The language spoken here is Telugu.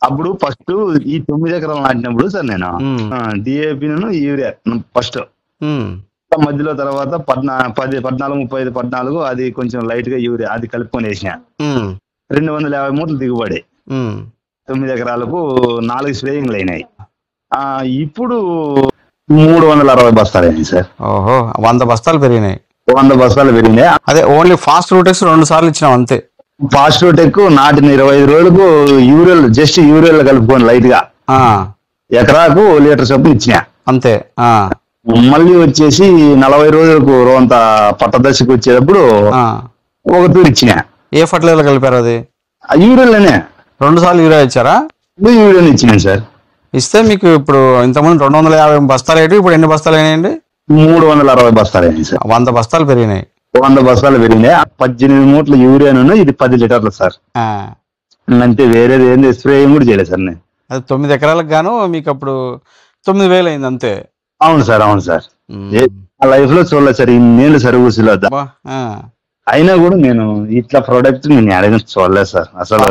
అప్పుడు ఫస్ట్ ఈ 9 ఎకరాలు నాటినప్పుడు సార్ నేను డిఏపి యూరియా ఫస్ట్ మధ్యలో తర్వాత 14, 35, 14 అది కొంచెం లైట్ గా యూరియా అది కలుపుకొని వేసిన 250 మూటలు దిగుబడి 9 ఎకరాలకు 4 స్ప్రేయింగ్లు అయినాయి. ఇప్పుడు 360 బస్తాలు అయినాయి సార్. ఓహో 100 బస్తాలు పెరిగినాయి. 100 బస్తాలు పెరిగినాయి. అదే ఓన్లీ ఫాస్ట్ రూటెక్స్ 2 సార్లు ఇచ్చినాం అంతే. ఫాస్ట్ టెక్ నాటిన 25 రోజులకు యూరియల్ జస్ట్ యూరియల్ కలుపుకొని లైట్ గా ఎకరాకు లీటర్ చొప్పున ఇచ్చిన అంతే. మళ్ళీ వచ్చేసి 40 రోజులకు రోంత పట్టదశకు వచ్చేటప్పుడు ఒక తూరు ఇచ్చిన. ఏ ఫర్టిలైజర్ కలిపారు అది? యూరియల్నే 2 సార్లు యూరియా ఇచ్చారా? యూరియల్ ఇచ్చినాను సార్. ఇస్తే మీకు ఇప్పుడు ఇంతకుముందు 250 బస్తాలు అయ్యి ఇప్పుడు ఎన్ని బస్తాలు అయినాయండి? 360 బస్తాలు అయినాయి సార్. 100 బస్తాలు పెరిగినాయి. 100 బస్తాలు పెరిగినాయి. 18 మూటలు యూరియాను ఇది 10 లీటర్లు సార్. అంతే, వేరేది ఏంది స్ప్రేయింగ్ కూడా చేయలేదు సార్ నేను. అది 9 ఎకరాలకు గాను మీకు అప్పుడు 9000 అయింది అంతే. అవును సార్, అవును సార్. లైఫ్ లో చూడలేదు సార్ ఇన్నేళ్ళు సర్వీసులో. అయినా కూడా నేను ఇట్లా ప్రోడక్ట్ నేను చూడలేదు సార్ అసలు.